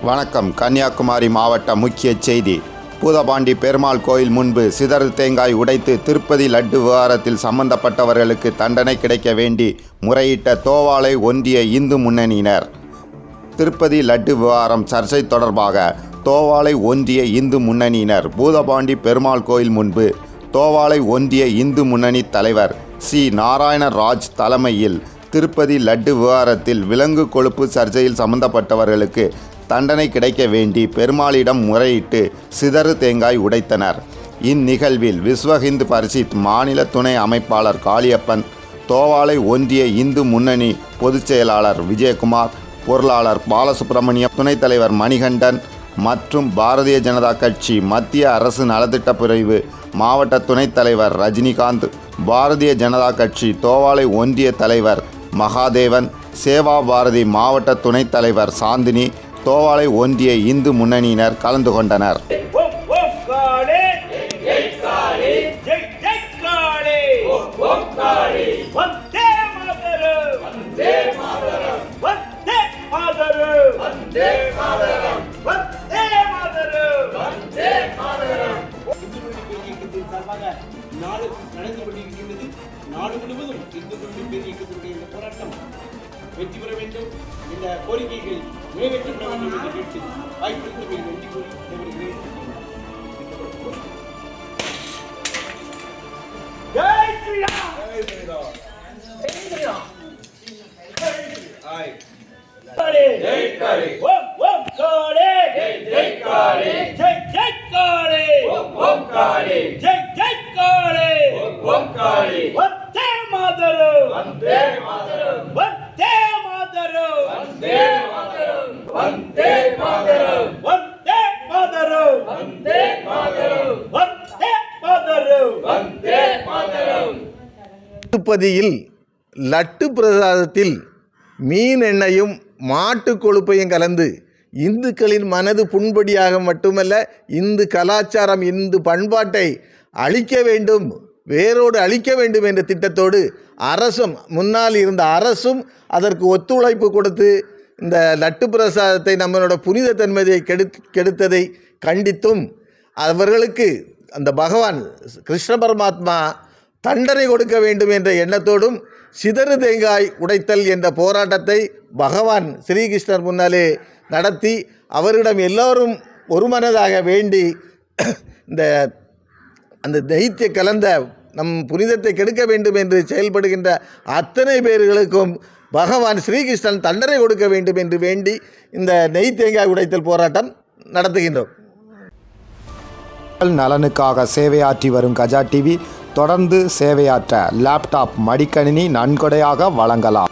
வணக்கம். கன்னியாகுமரி மாவட்ட முக்கிய செய்தி. பூதபாண்டி பெருமாள் கோயில் முன்பு சிதறு தேங்காய் உடைத்து திருப்பதி லட்டு விவகாரத்தில் சம்பந்தப்பட்டவர்களுக்கு தண்டனை கிடைக்க வேண்டி முறையிட்ட தோவாளை ஒன்றிய இந்து முன்னணியினர். திருப்பதி லட்டு விவகாரம் சர்ச்சை தொடர்பாக தோவாளை ஒன்றிய இந்து முன்னணியினர் பூதபாண்டி பெருமாள் கோயில் முன்பு தோவாளை ஒன்றிய இந்து முன்னணி தலைவர் சி நாராயணராஜ் தலைமையில் திருப்பதி லட்டு விவகாரத்தில் விலங்கு கொழுப்பு சர்ச்சையில் சம்பந்தப்பட்டவர்களுக்கு தண்டனை கிடைக்க வேண்டி பெருமாளிடம் முறையிட்டு சிதறு தேங்காய் உடைத்தனர். இந்நிகழ்வில் விஸ்வ ஹிந்து பரிஷத் மாநில துணை அமைப்பாளர் காளியப்பன், தோவாளை ஒன்றிய இந்து முன்னணி பொதுச் செயலாளர் விஜயகுமார், பொருளாளர் பாலசுப்ரமணியம், துணைத் தலைவர் மணிகண்டன் மற்றும் பாரதிய ஜனதா கட்சி மத்திய அரசு நலத்திட்ட பிரிவு மாவட்ட துணைத் தலைவர் ரஜினிகாந்த், பாரதிய ஜனதா கட்சி தோவாளை ஒன்றிய தலைவர் மகாதேவன், சேவா பாரதி மாவட்ட துணைத் தலைவர் சாந்தினி, தோவாளை ஒன்றிய இந்து முன்னணியினர் கலந்து கொண்டனர். நாடு நடந்து கொண்டிருக்கின்றது. நாடு முழுவதும் இந்து பெரிய இயக்கத்தினுடைய இந்த போராட்டம் வெற்றி பெற வேண்டும், இந்த கோரிக்கைகள் நிறைவேற்றப்பட வேண்டும் என்று கேட்டு வாய்ப்பளித்தமை நன்றி கூறி விடைபெறுகிறேன். ஜெய் ஸ்ரீராம், ஜெய் ஸ்ரீராம், ஜெய் ஸ்ரீராம், ஜெய் காளி, ஜெய் காளி, ஓம் ஓம் காளி, ஜெய் ஜெய் காளி, ஜெய் ஜெய் காளி, ஓம் ஓம் காளி, ஜெய் ஜெய் காளி, ஓம் ஓம் காளி, வந்தே மாதரம், வந்தே மாதரம், வந்தே மாதரம், வந்தே மாதரம், வந்தே மாதரம், வந்தே மாதரம், வந்தே மாதரம், வந்தே மாதரம், வந்தே மாதரம். திருப்பதியில் லட்டு பிரசாதத்தில் மீன் எண்ணெயும் மாட்டு கொழுப்பையும் கலந்து இந்துக்களின் மனது புண்படியாக மட்டுமல்ல, இந்து கலாச்சாரம், இந்து பண்பாட்டை அழிக்க வேண்டும், வேரோடு அழிக்க வேண்டும் என்ற திட்டத்தோடு அரசும், முன்னால் இருந்த அரசும் அதற்கு ஒத்துழைப்பு கொடுத்து இந்த லட்டு பிரசாதத்தை நம்மளோட புனித தன்மையை கெடுத்ததை கண்டித்தும் அவர்களுக்கு அந்த பகவான் கிருஷ்ண பரமாத்மா தண்டனை கொடுக்க வேண்டும் என்ற எண்ணத்தோடும் சிதறு தேங்காய் உடைத்தல் என்ற போராட்டத்தை பகவான் ஸ்ரீகிருஷ்ணர் முன்னாலே நடத்தி அவரிடம் எல்லோரும் ஒருமனதாக வேண்டி இந்த அந்த தைத்திய கலந்த நம் புனிதத்தை கெடுக்க வேண்டும் என்று செயல்படுகின்ற அத்தனை பேர்களுக்கும் பகவான் ஸ்ரீகிருஷ்ணன் தண்டனை கொடுக்க வேண்டும் என்று வேண்டி இந்த நெய் தேங்காய் உடைத்தல் போராட்டம் நடத்துகின்றோம். நலனுக்காக சேவையாற்றி வரும் கஜா டிவி தொடர்ந்து சேவையாற்ற லேப்டாப், மடிக்கணினி நன்கொடையாக வழங்கலாம்.